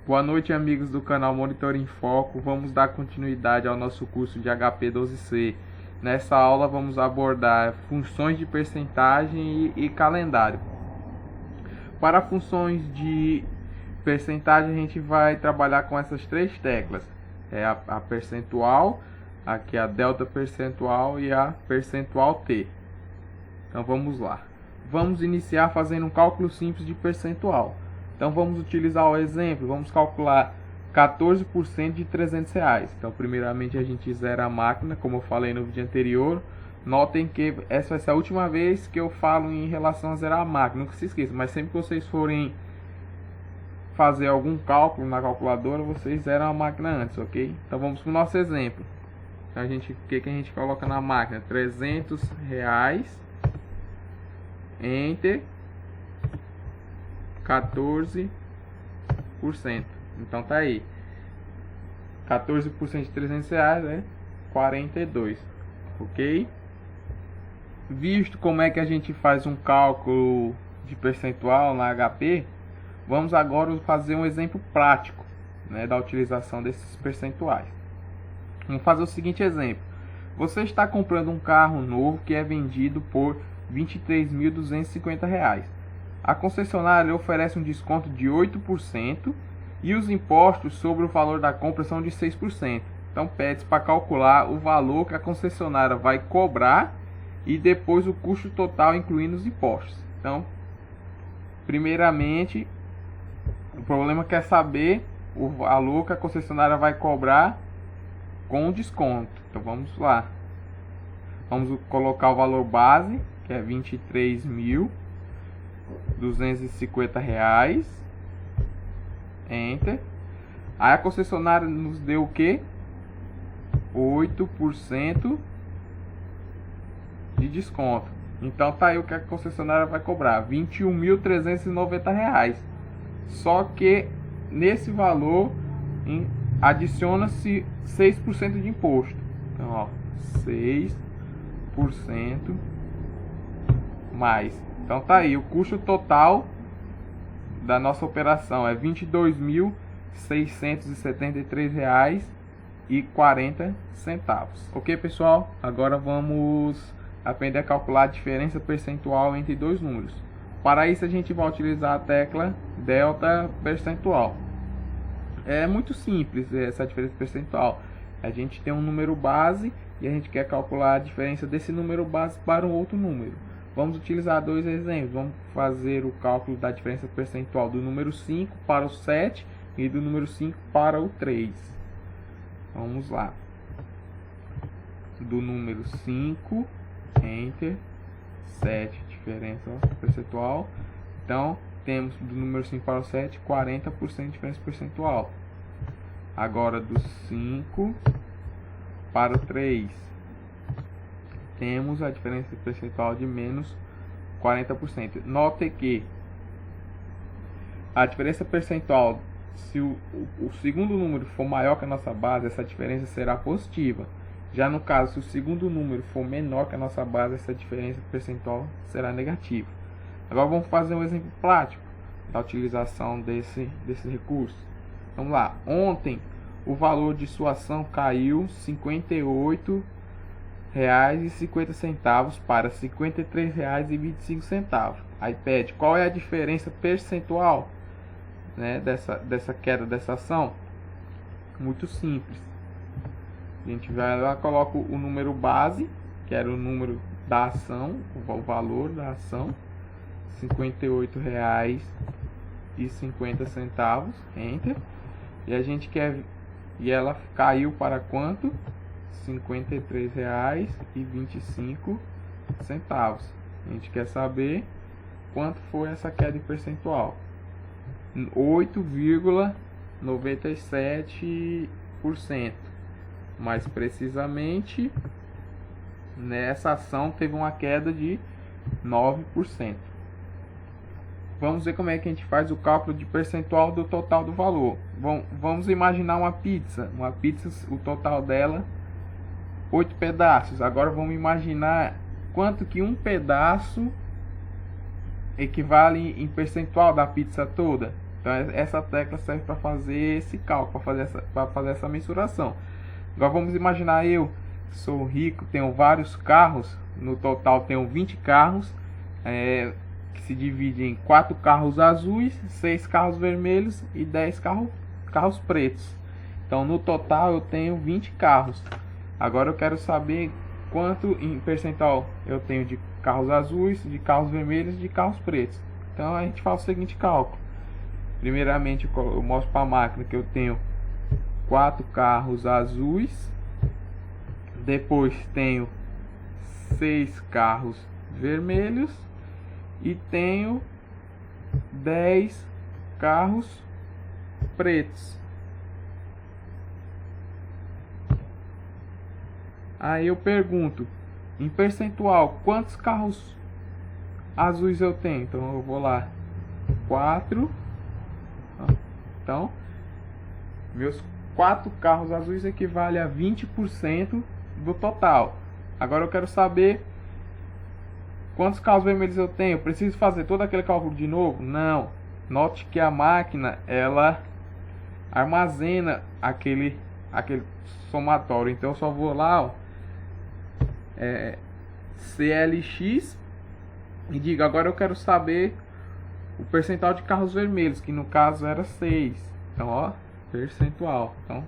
Boa noite, amigos do canal Monitor em Foco. Vamos dar continuidade ao nosso curso de HP12C. Nessa aula vamos abordar funções de percentagem e calendário. Para funções de percentagem a gente vai trabalhar com essas três teclas. A percentual, aqui a delta percentual e a percentual T. Então vamos lá. Vamos iniciar fazendo um cálculo simples de percentual. Então vamos utilizar o exemplo, vamos calcular 14% de R$300. Então primeiramente a gente zera a máquina, como eu falei no vídeo anterior. Notem que essa vai ser a última vez que eu falo em relação a zerar a máquina, nunca se esqueça. Mas sempre que vocês forem fazer algum cálculo na calculadora, vocês zeram a máquina antes, ok? Então vamos para o nosso exemplo. Então o que a gente coloca na máquina? R$300, Enter, 14%. Então tá aí. 14% de R$300 é 42, ok? Visto como é que a gente faz um cálculo de percentual na HP, vamos agora fazer um exemplo prático, né, da utilização desses percentuais. Vamos fazer o seguinte exemplo. Você está comprando um carro novo que é vendido por R$23.250. A concessionária oferece um desconto de 8% e os impostos sobre o valor da compra são de 6%. Então pede para calcular o valor que a concessionária vai cobrar e depois o custo total incluindo os impostos. Então, primeiramente, o problema quer saber o valor que a concessionária vai cobrar com desconto. Então vamos lá. Vamos colocar o valor base, que é R$23.250. Enter. Aí a concessionária nos deu o que? 8% de desconto. Então tá aí o que a concessionária vai cobrar, R$21.390. Só que nesse valor adiciona-se 6% de imposto. Então, ó, 6% mais. Então tá aí, o custo total da nossa operação é R$22.673,40. Ok, pessoal? Agora vamos aprender a calcular a diferença percentual entre dois números. Para isso a gente vai utilizar a tecla delta percentual. É muito simples essa diferença percentual. A gente tem um número base e a gente quer calcular a diferença desse número base para um outro número. Vamos utilizar dois exemplos. Vamos fazer o cálculo da diferença percentual do número 5 para o 7 e do número 5 para o 3. Vamos lá. Do número 5, Enter, 7, diferença percentual. Então, temos do número 5 para o 7, 40% de diferença percentual. Agora, do 5 para o 3, temos a diferença percentual de menos 40%. Note que a diferença percentual, se o segundo número for maior que a nossa base, essa diferença será positiva. Já no caso, se o segundo número for menor que a nossa base, essa diferença percentual será negativa. Agora vamos fazer um exemplo prático da utilização desse recurso. Vamos lá. Ontem o valor de sua ação caiu R$ 58,50 para R$ 53,25. Aí pede qual é a diferença percentual, né, dessa queda dessa ação. Muito simples. A gente vai lá, coloca o número base, que era o número da ação, o valor da ação, R$ 58,50, Enter. E a gente quer, e ela caiu para quanto? R$ 53,25. A gente quer saber quanto foi essa queda em percentual. 8,97%. Mais precisamente, nessa ação teve uma queda de 9%. Vamos ver como é que a gente faz o cálculo de percentual do total do valor. Vamos imaginar uma pizza. Uma pizza, o total dela, 8 pedaços. Agora vamos imaginar quanto que um pedaço equivale em percentual da pizza toda. Então essa tecla serve para fazer esse cálculo, para fazer essa mensuração. Agora vamos imaginar eu sou rico, tenho vários carros, no total tenho 20 carros, que se dividem em 4 carros azuis, 6 carros vermelhos e 10 carros pretos. Então no total eu tenho 20 carros. Agora eu quero saber quanto em percentual eu tenho de carros azuis, de carros vermelhos e de carros pretos. Então a gente faz o seguinte cálculo. Primeiramente eu mostro para a máquina que eu tenho 4 carros azuis, depois tenho 6 carros vermelhos e tenho 10 carros pretos. Aí eu pergunto, em percentual, quantos carros azuis eu tenho? Então eu vou lá, 4. Então, meus 4 carros azuis equivale a 20% do total. Agora eu quero saber quantos carros vermelhos eu tenho. Eu preciso fazer todo aquele cálculo de novo? Não. Note que a máquina, ela armazena aquele somatório. Então eu só vou lá, ó, CLX, e digo, agora eu quero saber o percentual de carros vermelhos, que no caso era 6. Então, ó, percentual. Então,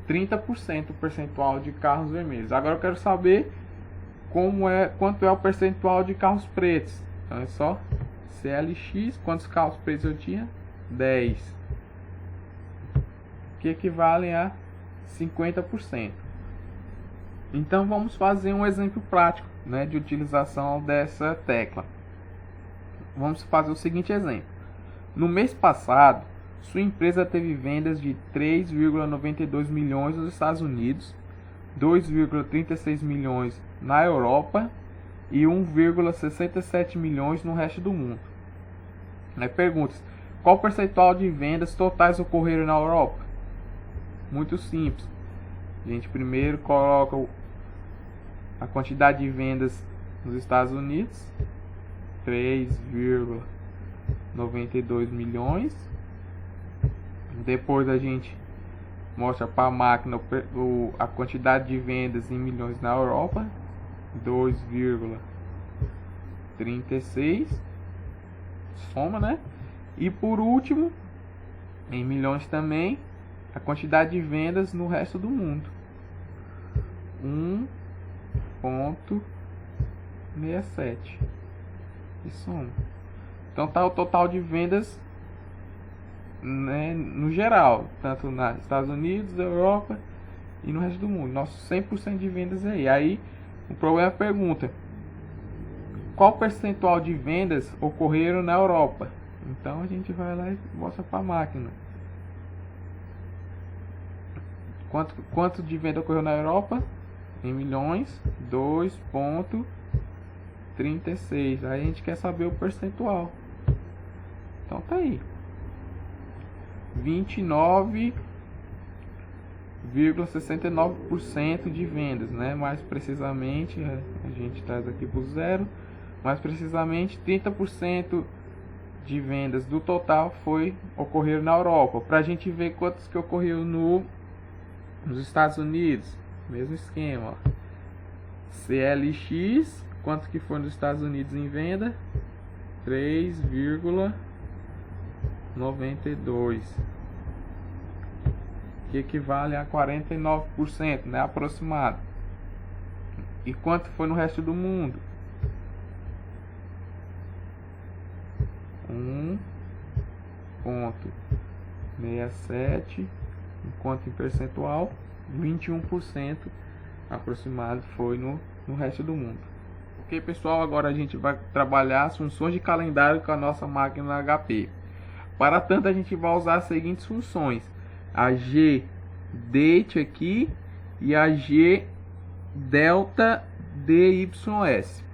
30% o percentual de carros vermelhos. Agora eu quero saber quanto é o percentual de carros pretos. Então é só CLX, quantos carros pretos eu tinha? 10. Que equivalem a 50%. Então vamos fazer um exemplo prático, né, de utilização dessa tecla. Vamos fazer o seguinte exemplo. No mês passado, sua empresa teve vendas de 3,92 milhões nos Estados Unidos, 2,36 milhões na Europa e 1,67 milhões no resto do mundo. Perguntas: qual percentual de vendas totais ocorreram na Europa? Muito simples. A gente primeiro coloca a quantidade de vendas nos Estados Unidos, 3,92 milhões. Depois a gente mostra para a máquina a quantidade de vendas em milhões na Europa, 2,36, soma, né? E por último, em milhões também, a quantidade de vendas no resto do mundo, 1,67, e soma. Então tá o total de vendas, né, no geral, tanto nos Estados Unidos, Europa e no resto do mundo. Nosso 100% de vendas aí. Aí o problema pergunta: qual percentual de vendas ocorreram na Europa? Então a gente vai lá e mostra para a máquina quanto de venda ocorreu na Europa em milhões, 2,36. Aí a gente quer saber o percentual. Então tá aí, 29,69% de vendas, né? Mais precisamente, a gente traz aqui para o zero, mais precisamente 30% de vendas do total ocorreram na Europa. Para a gente ver quantos que ocorreu nos Estados Unidos, mesmo esquema, ó. CLX, quanto que foi nos Estados Unidos em venda? 3,92, que equivale a 49%, né, aproximado. E quanto foi no resto do mundo? 1,67, enquanto em percentual 21% aproximado foi no resto do mundo. Ok, pessoal, agora a gente vai trabalhar as funções de calendário com a nossa máquina HP. Para tanto, a gente vai usar as seguintes funções: a gDate aqui e a gDelta DYS.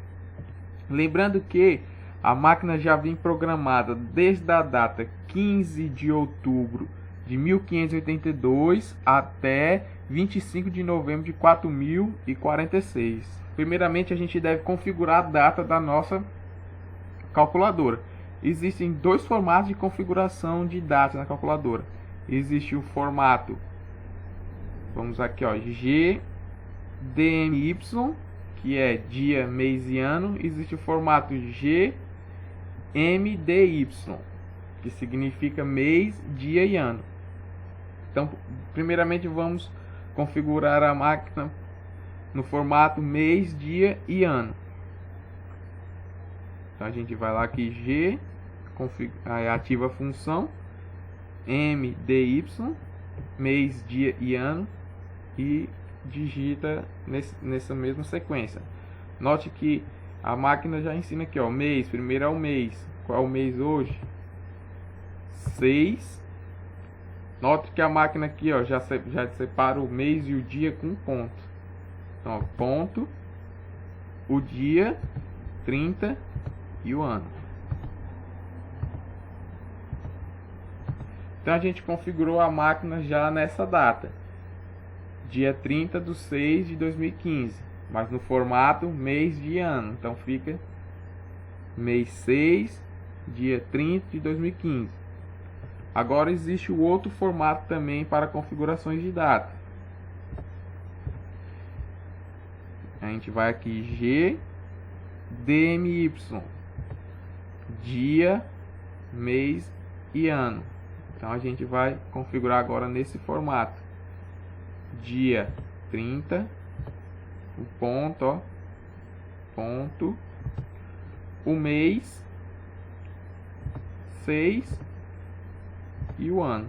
Lembrando que a máquina já vem programada desde a data 15 de outubro de 1582 até 25 de novembro de 4046. Primeiramente, a gente deve configurar a data da nossa calculadora. Existem dois formatos de configuração de data na calculadora. Existe o formato, vamos aqui, ó, GDMY, que é dia, mês e ano. Existe o formato GMDY, que significa mês, dia e ano. Então, primeiramente vamos configurar a máquina no formato mês, dia e ano. Então a gente vai lá aqui, G, ativa a função, MDY, mês, dia e ano, e digita nessa mesma sequência. Note que a máquina já ensina aqui, ó, mês, primeiro é o mês. Qual é o mês hoje? 6. Note que a máquina aqui, ó, já separa o mês e o dia com ponto. Então, ó, ponto, o dia, 30 e o ano. Então a gente configurou a máquina já nessa data, dia 30/6/2015, mas no formato mês, dia e ano. Então fica mês 6, dia 30/2015. Agora existe o outro formato também para configurações de data. A gente vai aqui, GDMY, dia, mês e ano. Então a gente vai configurar agora nesse formato. Dia 30, o ponto, ó, ponto, o mês, 6 e o ano.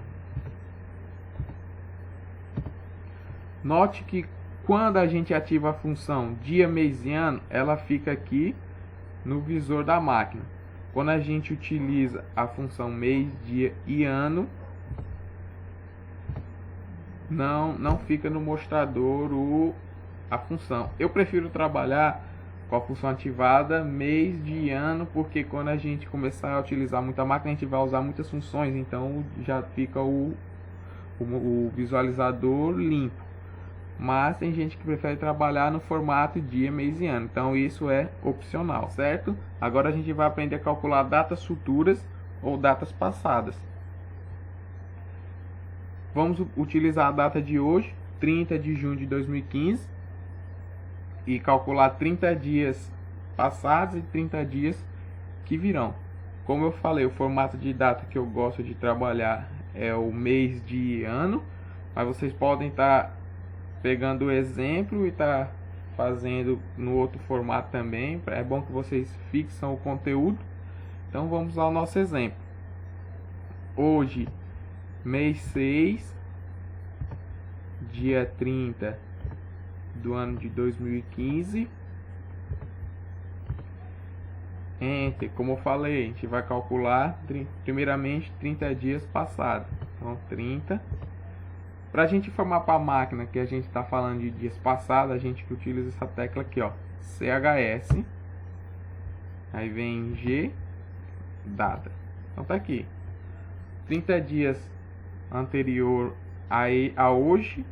Note que quando a gente ativa a função dia, mês e ano, ela fica aqui no visor da máquina. Quando a gente utiliza a função mês, dia e ano, não fica no mostrador a função. Eu prefiro trabalhar com a função ativada mês, dia e ano, porque quando a gente começar a utilizar muita máquina, a gente vai usar muitas funções, então já fica o visualizador limpo. Mas tem gente que prefere trabalhar no formato dia, mês e ano, então isso é opcional, certo? Agora a gente vai aprender a calcular datas futuras ou datas passadas. Vamos utilizar a data de hoje, 30 de junho de 2015, e calcular 30 dias passados e 30 dias que virão. Como eu falei, o formato de data que eu gosto de trabalhar é o mês, dia e ano, mas vocês podem estar pegando o exemplo e tá fazendo no outro formato também. É bom que vocês fixam o conteúdo. Então vamos ao nosso exemplo. Hoje, mês 6, dia 30 do ano de 2015. Enter, como eu falei, a gente vai calcular primeiramente 30 dias passados. Então 30. Para a gente informar para a máquina que a gente está falando de dias passados, a gente utiliza essa tecla aqui, ó, CHS. Aí vem G, data. Então tá aqui. 30 dias anterior a hoje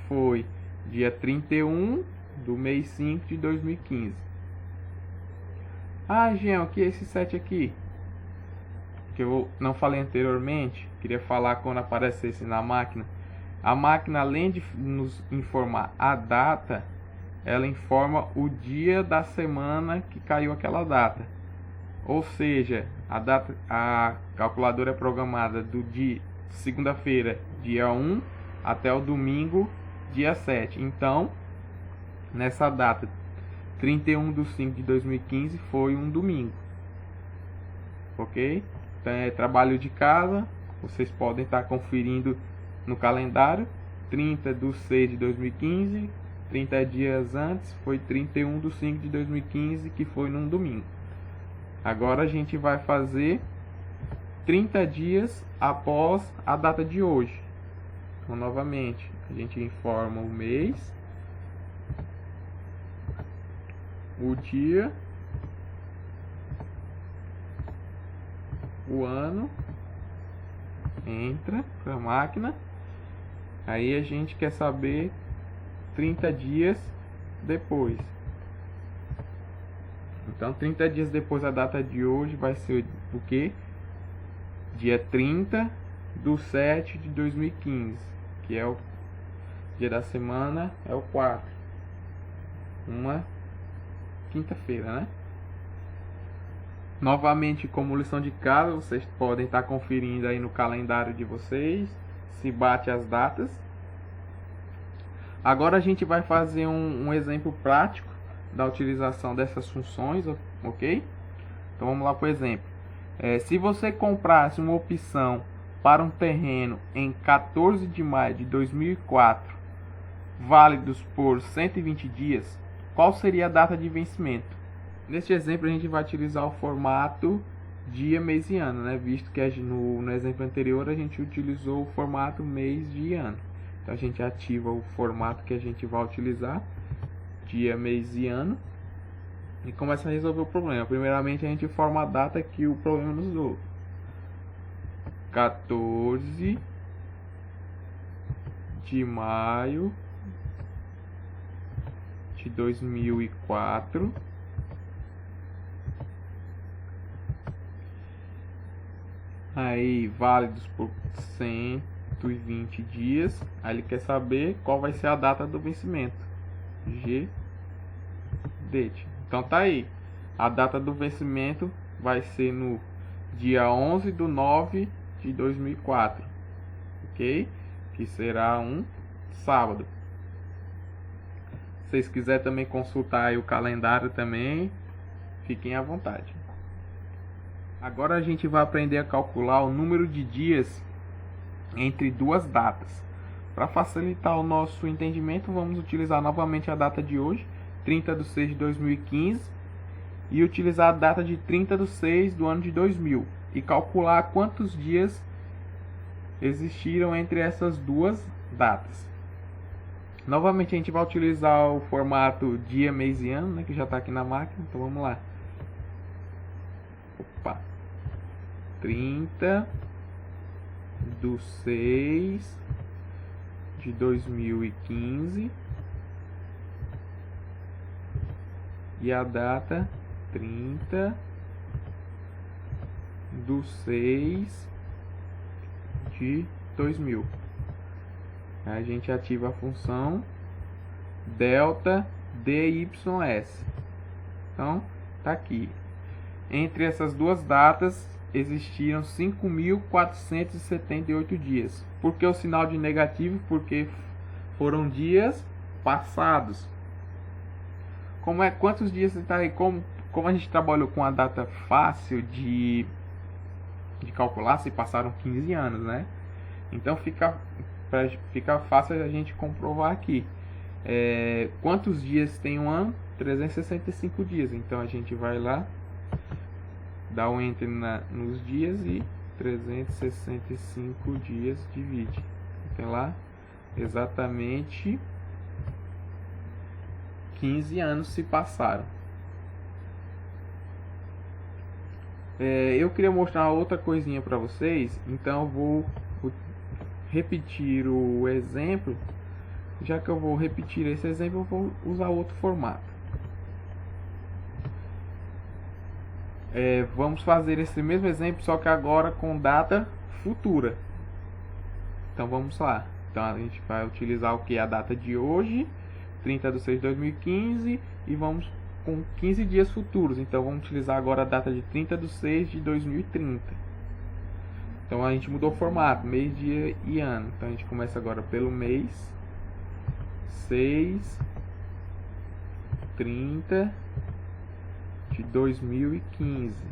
foi dia 31 do mês 5 de 2015. Ah, Jean, o que é esse 7 aqui? Que eu não falei anteriormente, queria falar quando aparecesse na máquina. A máquina, além de nos informar a data, ela informa o dia da semana que caiu aquela data. Ou seja, a calculadora é programada do dia segunda-feira, dia 1, até o domingo, dia 7. Então, nessa data, 31/5/2015 foi um domingo. Ok? Então é trabalho de casa. Vocês podem estar conferindo no calendário. 30/6/2015, 30 dias antes foi 31/5/2015, que foi num domingo. Agora a gente vai fazer 30 dias após a data de hoje. Então novamente a gente informa o mês, o dia, o ano, entra para a máquina. Aí a gente quer saber 30 dias depois. Então 30 dias depois da data de hoje vai ser o quê? Dia 30/7/2015, que é o dia da semana, é o 4, uma quinta-feira, né? Novamente, como lição de casa, vocês podem estar conferindo aí no calendário de vocês se bate as datas. Agora a gente vai fazer um exemplo prático da utilização dessas funções, ok? Então vamos lá para o exemplo. Se você comprasse uma opção para um terreno em 14 de maio de 2004, válidos por 120 dias, qual seria a data de vencimento? Neste exemplo a gente vai utilizar o formato dia, mês e ano, né? Visto que no exemplo anterior a gente utilizou o formato mês, dia e ano. Então a gente ativa o formato que a gente vai utilizar, dia, mês e ano, e começa a resolver o problema. Primeiramente a gente forma a data que o problema nos deu. 14 de maio de 2004. Aí, válidos por 120 dias. Aí ele quer saber qual vai ser a data do vencimento. Date. Então tá aí. A data do vencimento vai ser no dia 11/9/2004. Ok? Que será um sábado. Se vocês quiserem também consultar aí o calendário também, fiquem à vontade. Agora a gente vai aprender a calcular o número de dias entre duas datas. Para facilitar o nosso entendimento, vamos utilizar novamente a data de hoje, 30/6/2015, e utilizar a data de 30/6 do ano de 2000 e calcular quantos dias existiram entre essas duas datas. Novamente a gente vai utilizar o formato dia, mês e ano, né, que já está aqui na máquina. Então vamos lá. 30/6/2015 e a data 30/6/2000. A gente ativa a função delta DYS. Então tá aqui. Entre essas duas datas existiram 5.478 dias. Por que o sinal de negativo? Porque foram dias passados. Quantos dias você está aí? Como a gente trabalhou com a data fácil de calcular, se passaram 15 anos, né? Então fica fácil a gente comprovar aqui. Quantos dias tem um ano? 365 dias. Então a gente vai lá, dá um enter nos dias e 365 dias divide. Tem lá exatamente 15 anos se passaram. Eu queria mostrar outra coisinha para vocês, então eu vou repetir o exemplo. Já que eu vou repetir esse exemplo, eu vou usar outro formato. Vamos fazer esse mesmo exemplo, só que agora com data futura. Então vamos lá. Então a gente vai utilizar o que? A data de hoje, 30/6/2015, e vamos com 15 dias futuros. Então vamos utilizar agora a data de 30/6/2030. Então a gente mudou o formato, mês, dia e ano. Então a gente começa agora pelo mês 6/30 de 2015.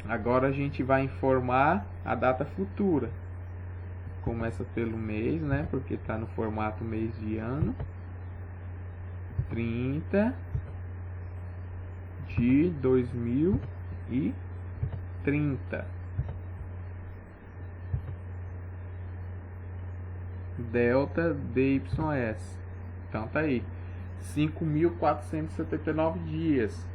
Agora a gente vai informar a data futura. Começa pelo mês, né? Porque está no formato mês de ano. 30 de 2030. Delta DYS. Então tá aí. 5.479 dias.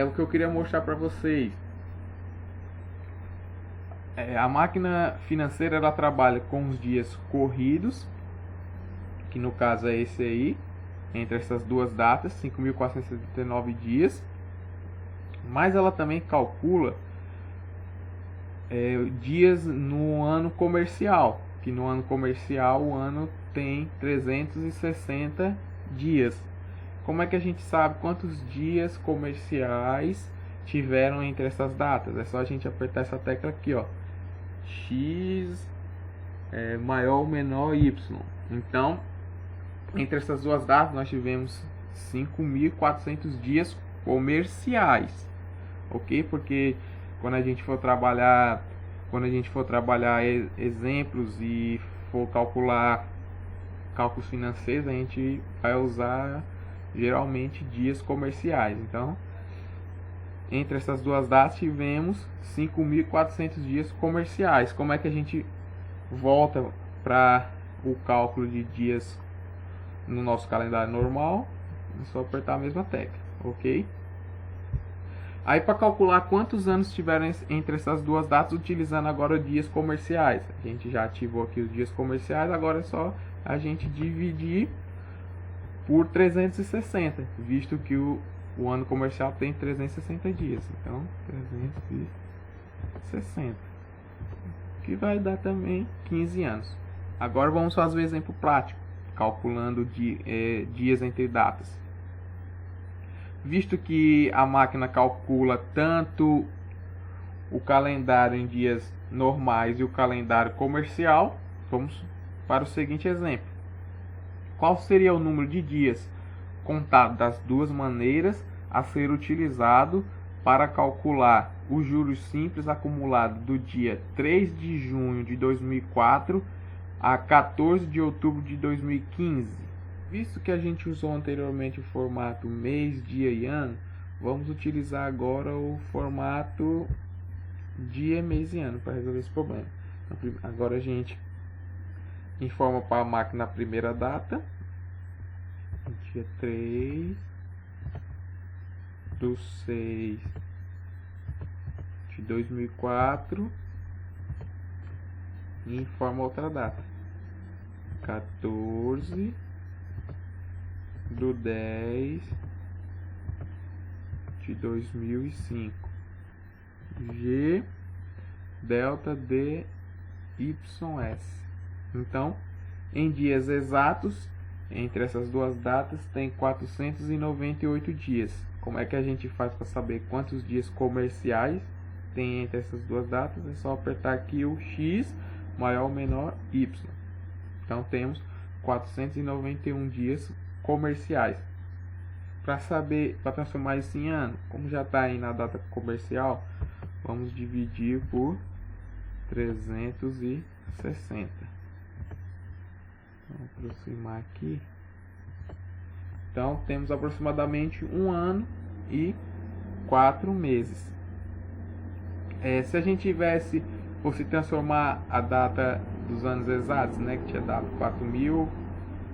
O que eu queria mostrar para vocês. A máquina financeira ela trabalha com os dias corridos, que no caso é esse aí, entre essas duas datas, 5.479 dias, mas ela também calcula dias no ano comercial, que no ano comercial o ano tem 360 dias. Como é que a gente sabe quantos dias comerciais tiveram entre essas datas? É só a gente apertar essa tecla aqui, ó, x maior ou menor y. Então, entre essas duas datas nós tivemos 5.400 dias comerciais, ok? Porque quando a gente for trabalhar exemplos e for calcular cálculos financeiros, a gente vai usar geralmente dias comerciais. Então, entre essas duas datas tivemos 5.400 dias comerciais. Como é que a gente volta para o cálculo de dias no nosso calendário normal? É só apertar a mesma tecla, ok? Aí, para calcular quantos anos tiveram entre essas duas datas, utilizando agora dias comerciais. A gente já ativou aqui os dias comerciais, agora é só a gente dividir por 360, visto que o ano comercial tem 360 dias. Então, 360, que vai dar também 15 anos. Agora vamos fazer um exemplo prático, calculando dias entre datas. Visto que a máquina calcula tanto o calendário em dias normais e o calendário comercial, vamos para o seguinte exemplo. Qual seria o número de dias contado das duas maneiras a ser utilizado para calcular os juros simples acumulados do dia 3 de junho de 2004 a 14 de outubro de 2015? Visto que a gente usou anteriormente o formato mês, dia e ano, vamos utilizar agora o formato dia, mês e ano para resolver esse problema. Então, agora a gente informa para a máquina a primeira data, dia 3/6 de 2004, e informa outra data, 14/10 de 2005, G delta D YS. Então, em dias exatos, entre essas duas datas tem 498 dias. Como é que a gente faz para saber quantos dias comerciais tem entre essas duas datas? É só apertar aqui o X maior ou menor Y. Então temos 491 dias comerciais. Para saber, para transformar isso em ano, como já está aí na data comercial, vamos dividir por 360. Vamos aproximar aqui. Então temos aproximadamente 1 ano e 4 meses. Se a gente fosse transformar a data dos anos exatos, né, que tinha dado 4.000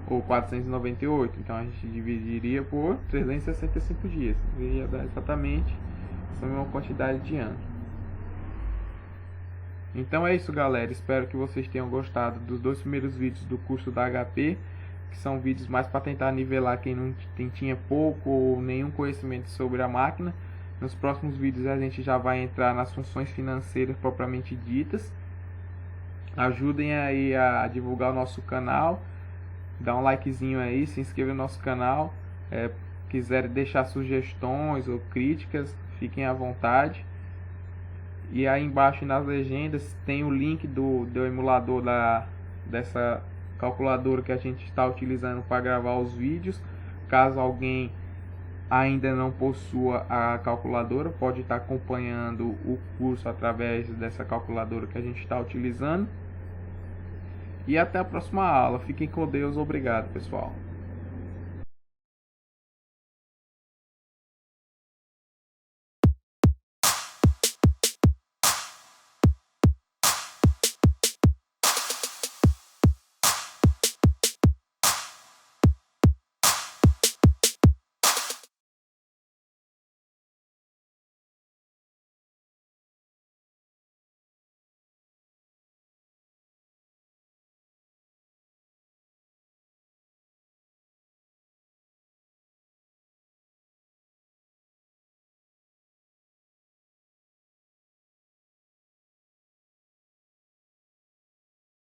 ou 498, então a gente dividiria por 365 dias, e ia dar exatamente essa mesma quantidade de anos. Então é isso, galera, espero que vocês tenham gostado dos 2 primeiros vídeos do curso da HP, que são vídeos mais para tentar nivelar quem tinha pouco ou nenhum conhecimento sobre a máquina. Nos próximos vídeos a gente já vai entrar nas funções financeiras propriamente ditas. Ajudem aí a divulgar o nosso canal, dá um likezinho aí, se inscreva no nosso canal. Quiserem deixar sugestões ou críticas, fiquem à vontade. E aí embaixo nas legendas tem o link do emulador dessa calculadora que a gente está utilizando para gravar os vídeos. Caso alguém ainda não possua a calculadora, pode estar acompanhando o curso através dessa calculadora que a gente está utilizando. E até a próxima aula. Fiquem com Deus. Obrigado, pessoal.